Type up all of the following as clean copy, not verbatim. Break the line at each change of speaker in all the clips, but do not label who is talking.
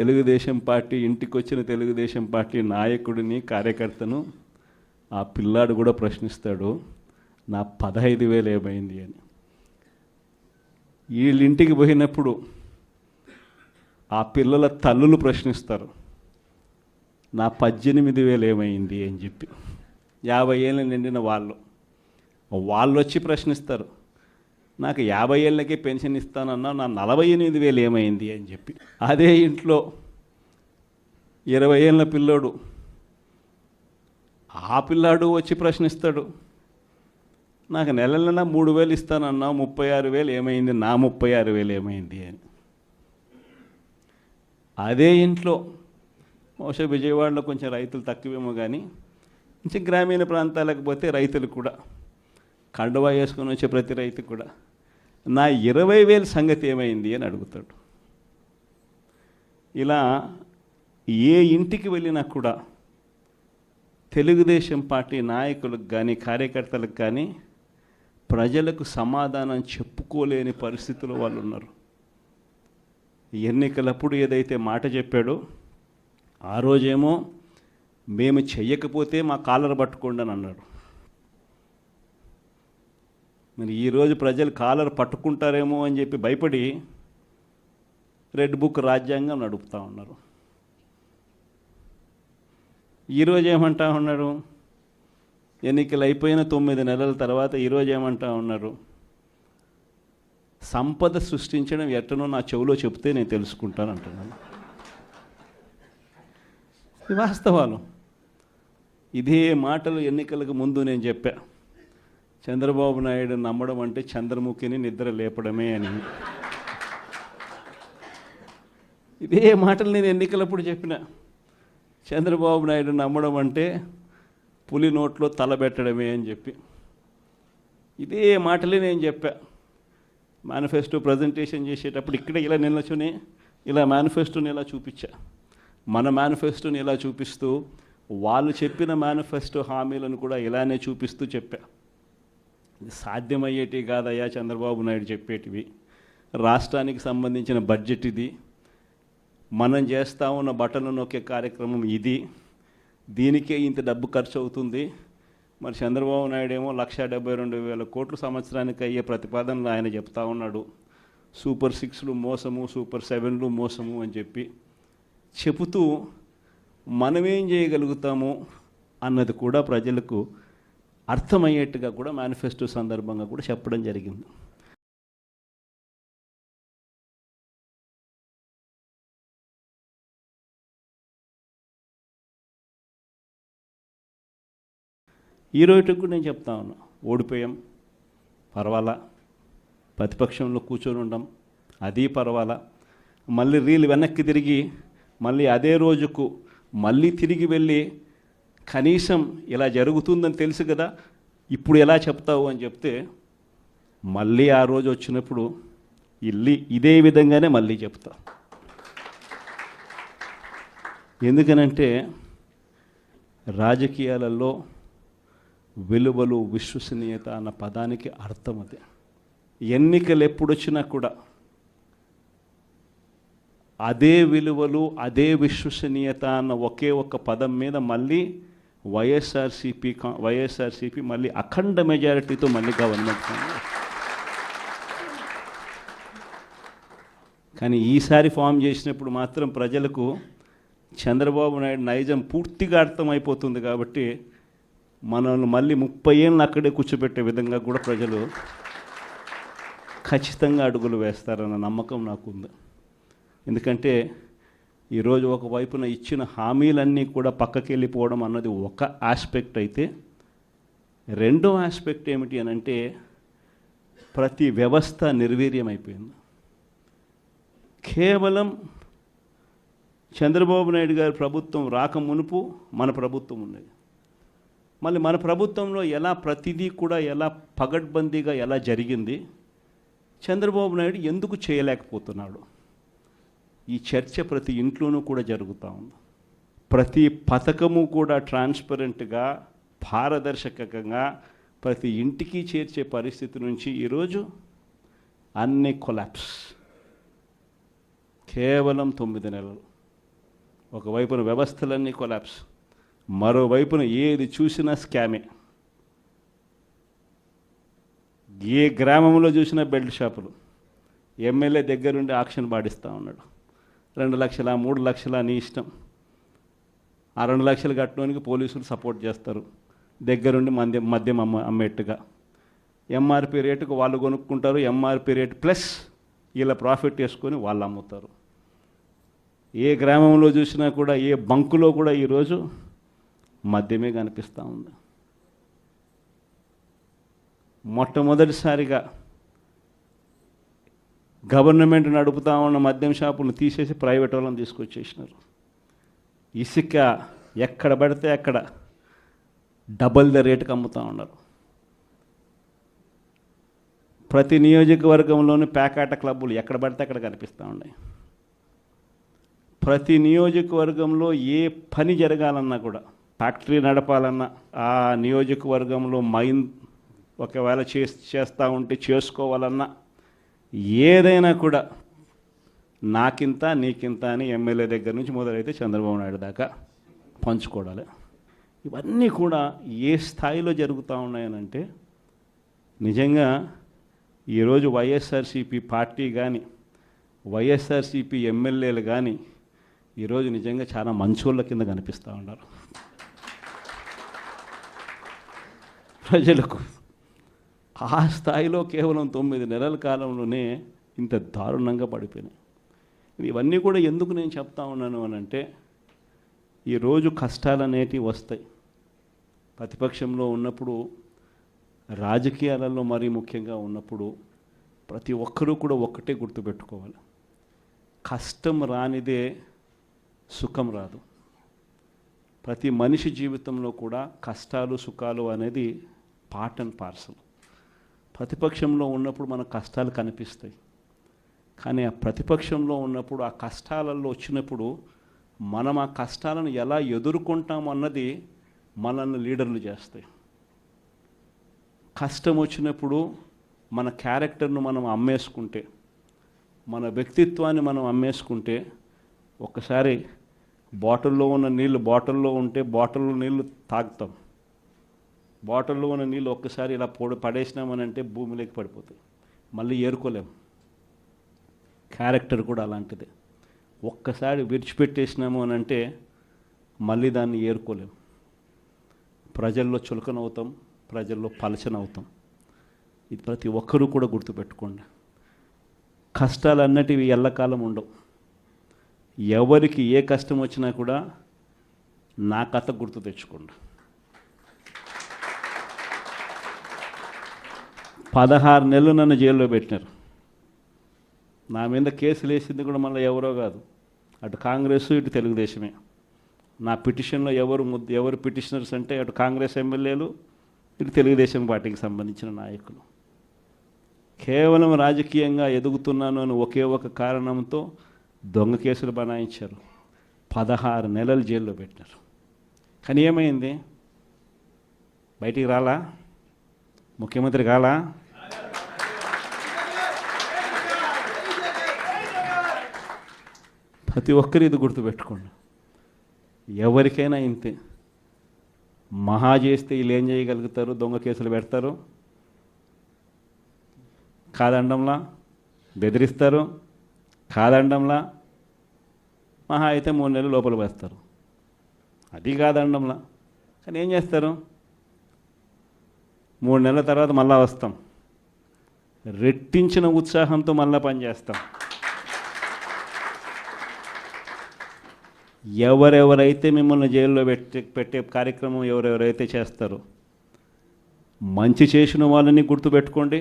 Telugu Desam party ఇంటికి వచ్చిన Telugu Desam party నాయకుడిని కార్యకర్తను ఆ పిల్లాడు కూడా ప్రశ్నిస్తాడు, నా 15,000 ఏమైంది అని. వీళ్ళింటికి పోయినప్పుడు ఆ పిల్లల తల్లులు ప్రశ్నిస్తారు, నా 18,000 ఏమైంది అని చెప్పి. 50 ఏళ్ళు నిండిన వాళ్ళు వచ్చి ప్రశ్నిస్తారు, నాకు 50 ఏళ్ళకే పెన్షన్ ఇస్తానన్నా నా 48,000 ఏమైంది అని చెప్పి. అదే ఇంట్లో 20 ఏళ్ళ పిల్లోడు, ఆ పిల్లాడు వచ్చి ప్రశ్నిస్తాడు, నాకు నెల 3,000 ఇస్తానన్నా 36,000 ఏమైంది, నా 36,000 ఏమైంది అని. అదే ఇంట్లో బహుశా విజయవాడలో కొంచెం రైతులు తక్కువేమో కానీ కొంచెం గ్రామీణ ప్రాంతాలకు పోతే రైతులు కూడా కండువా వేసుకొని వచ్చే ప్రతి రైతు కూడా నా 20,000 సంగతి ఏమైంది అని అడుగుతాడు. ఇలా ఏ ఇంటికి వెళ్ళినా కూడా తెలుగుదేశం పార్టీ నాయకులకు కానీ కార్యకర్తలకు కానీ ప్రజలకు సమాధానం చెప్పుకోలేని పరిస్థితుల్లో వాళ్ళు ఉన్నారు. ఎన్నికలప్పుడు ఏదైతే మాట చెప్పాడో ఆ రోజేమో మేము చెయ్యకపోతే మా కాలర్ పట్టుకోండి అని అన్నాడు. మరి ఈరోజు ప్రజలు కాలర్ పట్టుకుంటారేమో అని చెప్పి భయపడి రెడ్ బుక్ రాజ్యాంగం నడుపుతూ ఉన్నారు. ఈరోజు ఏమంటా ఉన్నారు, ఎన్నికలు అయిపోయిన 9 నెలల తర్వాత ఈరోజు ఏమంటా ఉన్నారు, సంపద సృష్టించడం ఎట్టనో నా చెవిలో చెప్తే నేను తెలుసుకుంటాను అంటున్నాను. ఇది వాస్తవాలు. ఇదే మాటలు ఎన్నికలకు ముందు నేను చెప్పా, చంద్రబాబు నాయుడు నమ్మడం అంటే చంద్రముఖిని నిద్ర లేపడమే అని. ఇదే మాటలు నేను ఎన్నికలప్పుడు చెప్పిన, చంద్రబాబు నాయుడు నమ్మడం అంటే పులి నోట్లో తలబెట్టడమే అని చెప్పి. ఇదే మాటలే నేను చెప్పా మేనిఫెస్టో ప్రజెంటేషన్ చేసేటప్పుడు. ఇక్కడ ఇలా నిల్చుని ఇలా మేనిఫెస్టోని ఇలా చూపించా, మన మేనిఫెస్టోని ఇలా చూపిస్తూ వాళ్ళు చెప్పిన మేనిఫెస్టో హామీలను కూడా ఇలానే చూపిస్తూ చెప్పా. ఇది సాధ్యమయ్యేటివి కాదయ్యా చంద్రబాబు నాయుడు చెప్పేటివి. రాష్ట్రానికి సంబంధించిన బడ్జెట్ ఇది, మనం చేస్తూ ఉన్న బటన్లు నొక్కే కార్యక్రమం ఇది, దీనికే ఇంత డబ్బు ఖర్చు అవుతుంది. మరి చంద్రబాబు నాయుడు ఏమో 172,000 కోట్లు సంవత్సరానికి అయ్యే ప్రతిపాదనలు ఆయన చెప్తా ఉన్నాడు. సూపర్ 6లు మోసము, సూపర్ 7లు మోసము అని చెప్పి చెబుతూ మనమేం చేయగలుగుతాము అన్నది కూడా ప్రజలకు అర్థమయ్యేట్టుగా కూడా మేనిఫెస్టో సందర్భంగా కూడా చెప్పడం జరిగింది. ఈ రోజుకి కూడా నేను చెప్తా ఉన్నా, ఓడిపోయాం పర్వాలా, ప్రతిపక్షంలో కూర్చొని ఉండం అది పర్వాలా, మళ్ళీ రీలు వెనక్కి తిరిగి మళ్ళీ అదే రోజుకు మళ్ళీ తిరిగి వెళ్ళి కనీసం ఇలా జరుగుతుందని తెలుసు కదా ఇప్పుడు ఎలా చెప్తావు అని చెప్తే మళ్ళీ ఆ రోజు వచ్చినప్పుడు ఇదే విధంగానే మళ్ళీ చెప్తా. ఎందుకనంటే రాజకీయాలలో విలువలు, విశ్వసనీయత అన్న పదానికి అర్థం అదే. ఎన్నికలు ఎప్పుడొచ్చినా కూడా అదే విలువలు, అదే విశ్వసనీయత అన్న ఒకే ఒక్క పదం మీద మళ్ళీ వైఎస్ఆర్సీపీ మళ్ళీ అఖండ మెజారిటీతో మళ్ళీ గవర్నమెంట్. కానీ ఈసారి ఫామ్ చేసినప్పుడు మాత్రం ప్రజలకు చంద్రబాబు నాయుడు నైజం పూర్తిగా అర్థమైపోతుంది. కాబట్టి మనల్ని మళ్ళీ 30 ఏళ్ళు అక్కడే కూర్చోబెట్టే విధంగా కూడా ప్రజలు ఖచ్చితంగా అడుగులు వేస్తారన్న నమ్మకం నాకుంది. ఎందుకంటే ఈరోజు ఒకవైపున ఇచ్చిన హామీలన్నీ కూడా పక్కకి వెళ్ళిపోవడం అన్నది ఒక ఆస్పెక్ట్ అయితే, రెండో ఆస్పెక్ట్ ఏమిటి అని అంటే ప్రతి వ్యవస్థ నిర్వీర్యమైపోయింది. కేవలం చంద్రబాబు నాయుడు గారి ప్రభుత్వం రాక మునుపు మన ప్రభుత్వం ఉన్నది. మళ్ళీ మన ప్రభుత్వంలో ఎలా ప్రతిదీ కూడా ఎలా పగడ్బందీగా ఎలా జరిగింది, చంద్రబాబు నాయుడు ఎందుకు చేయలేకపోతున్నాడు, ఈ చర్చ ప్రతి ఇంట్లోనూ కూడా జరుగుతూ ఉంది. ప్రతి పథకము కూడా ట్రాన్స్పరెంట్గా, పారదర్శకంగా ప్రతి ఇంటికి చేర్చే పరిస్థితి నుంచి ఈరోజు అన్ని కొలాప్స్. కేవలం 9 నెలలు. ఒకవైపున వ్యవస్థలన్నీ కొలాప్స్, మరోవైపున ఏది చూసినా స్కామే. ఏ గ్రామంలో చూసినా బెల్ట్ షాపులు. ఎమ్మెల్యే దగ్గరుండి ఆక్షన్ పాడిస్తూ ఉన్నాడు. 2 లక్షల 3 లక్షల నీ ఇష్టం. ఆ 2 లక్షలు కట్టడానికి పోలీసులు సపోర్ట్ చేస్తారు, దగ్గరుండి మద్యం అమ్మేట్టుగా. ఎంఆర్పి రేటుకు వాళ్ళు కొనుక్కుంటారు, ఎంఆర్పి రేటు ప్లస్ వీళ్ళ ప్రాఫిట్ వేసుకొని వాళ్ళు అమ్ముతారు. ఏ గ్రామంలో చూసినా కూడా, ఏ బంకులో కూడా ఈరోజు మద్యమే కనిపిస్తూ ఉంది. మొట్టమొదటిసారిగా గవర్నమెంట్ నడుపుతా ఉన్న మద్యం షాపులను తీసేసి ప్రైవేట్ వాళ్ళని తీసుకొచ్చేసినారు. ఇసుక ఎక్కడ పడితే అక్కడ డబల్ ద రేటుకి అమ్ముతూ ఉన్నారు. ప్రతి నియోజకవర్గంలోని పేకాట క్లబ్బులు ఎక్కడ పడితే అక్కడ కనిపిస్తూ ఉన్నాయి. ప్రతి నియోజకవర్గంలో ఏ పని జరగాలన్నా కూడా, ఫ్యాక్టరీ నడపాలన్నా, ఆ నియోజకవర్గంలో మైన్ ఒకవేళ చేస్తూ ఉంటే చేసుకోవాలన్నా, ఏదైనా కూడా నాకింత నీకింత అని ఎమ్మెల్యే దగ్గర నుంచి మొదలైతే చంద్రబాబు నాయుడు దాకా పంచుకోవడాలి. ఇవన్నీ కూడా ఏ స్థాయిలో జరుగుతూ ఉన్నాయనంటే, నిజంగా ఈరోజు వైఎస్ఆర్సీపీ పార్టీ కానీ, వైఎస్ఆర్సీపీ ఎమ్మెల్యేలు కానీ ఈరోజు నిజంగా చాలా మంచోళ్ళ కింద కనిపిస్తూ ఉన్నారు. ప్రజలకు ఆ స్థాయిలో కేవలం 9 నెలల కాలంలోనే ఇంత దారుణంగా పడిపోయినాయి. ఇవన్నీ కూడా ఎందుకు నేను చెప్తా ఉన్నాను అని అంటే, ఈరోజు కష్టాలు అనేటివి వస్తాయి. ప్రతిపక్షంలో ఉన్నప్పుడు, రాజకీయాలలో మరీ ముఖ్యంగా ఉన్నప్పుడు ప్రతి ఒక్కరూ కూడా ఒక్కటే గుర్తుపెట్టుకోవాలి, కష్టం రానిదే సుఖం రాదు. ప్రతి మనిషి జీవితంలో కూడా కష్టాలు సుఖాలు అనేది పార్ట్ అండ్ పార్సల్. ప్రతిపక్షంలో ఉన్నప్పుడు మన కష్టాలు కనిపిస్తాయి, కానీ ఆ ప్రతిపక్షంలో ఉన్నప్పుడు, ఆ కష్టాలలో వచ్చినప్పుడు మనం ఆ కష్టాలను ఎలా ఎదుర్కొంటాం అన్నది మనల్ని లీడర్లు చేస్తాయి. కష్టం వచ్చినప్పుడు మన క్యారెక్టర్ను మనం అమ్మేసుకుంటే, మన వ్యక్తిత్వాన్ని మనం అమ్మేసుకుంటే, ఒక్కసారి బాటిల్లో ఉన్న నీళ్ళు బాటిల్లో ఉంటే బాటిల్లో నీళ్ళు తాగుతాం. బాటిల్లో ఉన్న నీళ్ళు ఒక్కసారి ఇలా పడేసినామనంటే భూమిలోకి పడిపోతాయి, మళ్ళీ ఏరుకోలేం. క్యారెక్టర్ కూడా అలాంటిదే. ఒక్కసారి విడిచిపెట్టేసినాము అని అంటే మళ్ళీ దాన్ని ఏరుకోలేం. ప్రజల్లో చులకనవుతాం, ప్రజల్లో పలచనవుతాం. ఇది ప్రతి ఒక్కరూ కూడా గుర్తుపెట్టుకోండి. కష్టాలు అన్నటివి ఎల్లకాలం ఉండవు. ఎవరికి ఏ కష్టం వచ్చినా కూడా నా కథ గుర్తు తెచ్చుకోండి. 16 నెలలు నన్ను జైల్లో పెట్టినారు. నా మీద కేసులు వేసింది కూడా మళ్ళీ ఎవరో కాదు, అటు కాంగ్రెస్ ఇటు తెలుగుదేశమే. నా పిటిషన్లో ఎవరు పిటిషనర్స్ అంటే అటు కాంగ్రెస్ ఎమ్మెల్యేలు, ఇటు తెలుగుదేశం పార్టీకి సంబంధించిన నాయకులు. కేవలం రాజకీయంగా ఎదుగుతున్నాను అని ఒకే ఒక కారణంతో దొంగ కేసులు బనాయించారు. 16 నెలలు జైల్లో పెట్టినారు. కానీ ఏమైంది? బయటికి రాలా? ముఖ్యమంత్రి కాలా? ప్రతి ఒక్కరు ఇది గుర్తుపెట్టుకోండి. ఎవరికైనా ఇంతే. మహా చేస్తే వీళ్ళు ఏం చేయగలుగుతారు? దొంగ కేసులు పెడతారు, కాదండంలా బెదిరిస్తారు, కాదండంలా మహా అయితే 3 నెలలు లోపల వేస్తారు, అది కాదండంలా. కానీ ఏం చేస్తారు? 3 నెలల తర్వాత మళ్ళా వస్తాం, రెట్టించిన ఉత్సాహంతో మళ్ళా పనిచేస్తాం. ఎవరెవరైతే మిమ్మల్ని జైల్లో పెట్టే కార్యక్రమం ఎవరెవరైతే చేస్తారో, మంచి చేసిన వాళ్ళని గుర్తుపెట్టుకోండి,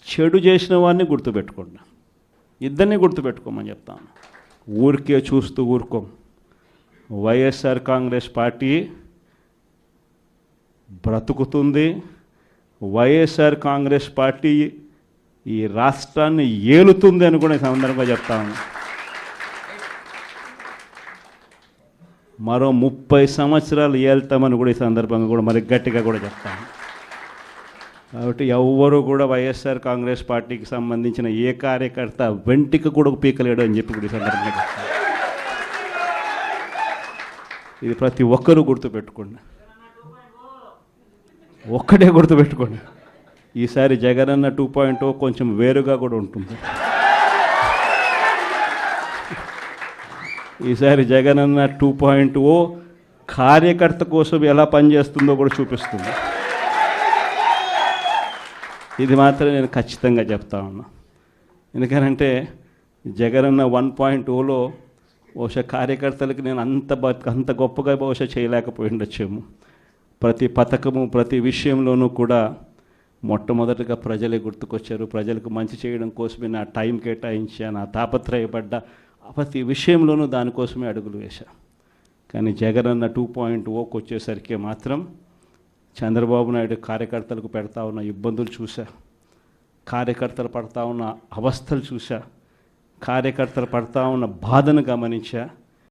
చెడు చేసిన వాడిని గుర్తుపెట్టుకోండి. ఇద్దరిని గుర్తుపెట్టుకోమని చెప్తాను. ఊరికే చూస్తూ ఊరుకోం. వైఎస్ఆర్ కాంగ్రెస్ పార్టీ బ్రతుకుతుంది. వైఎస్ఆర్ కాంగ్రెస్ పార్టీ ఈ రాష్ట్రాన్ని ఏలుతుంది అని కూడా ఈ సందర్భంగా చెప్తాను. మరో 30 సంవత్సరాలు ఏళ్తామని కూడా ఈ సందర్భంగా కూడా మరి గట్టిగా కూడా చెప్తాను. కాబట్టి ఎవ్వరూ కూడా వైఎస్ఆర్ కాంగ్రెస్ పార్టీకి సంబంధించిన ఏ కార్యకర్త వెంటికి కూడా పీకలేడు అని చెప్పి కూడా ఈ సందర్భంగా చెప్తాను. ఇది ప్రతి ఒక్కరూ గుర్తుపెట్టుకోండి, ఒక్కటే గుర్తుపెట్టుకోండి. ఈసారి జగనన్న 2.0 కొంచెం వేరుగా కూడా ఉంటుంది. ఈసారి జగనన్న 2.0 కార్యకర్త కోసం ఎలా పనిచేస్తుందో కూడా చూపిస్తుంది. ఇది మాత్రం నేను ఖచ్చితంగా చెప్తా ఉన్నా. ఎందుకనంటే జగనన్న 1.0లో బహుశా కార్యకర్తలకి నేను అంత గొప్పగా బహుశా చేయలేకపోయి ఉండొచ్చేమో. ప్రతి పథకము ప్రతి విషయంలోనూ కూడా మొట్టమొదటిగా ప్రజలే గుర్తుకొచ్చారు. ప్రజలకు మంచి చేయడం కోసమే నా టైం కేటాయించా, నా తాపత్రయపడ్డ ప్రతి విషయంలోనూ దానికోసమే అడుగులు వేశా. కానీ జగనన్న 2.0కి వచ్చేసరికి మాత్రం చంద్రబాబు నాయుడు కార్యకర్తలకు పెడతా ఉన్న ఇబ్బందులు చూసా, కార్యకర్తలు పడతా ఉన్న అవస్థలు చూసా, కార్యకర్తలు పడతా ఉన్న బాధను గమనించా.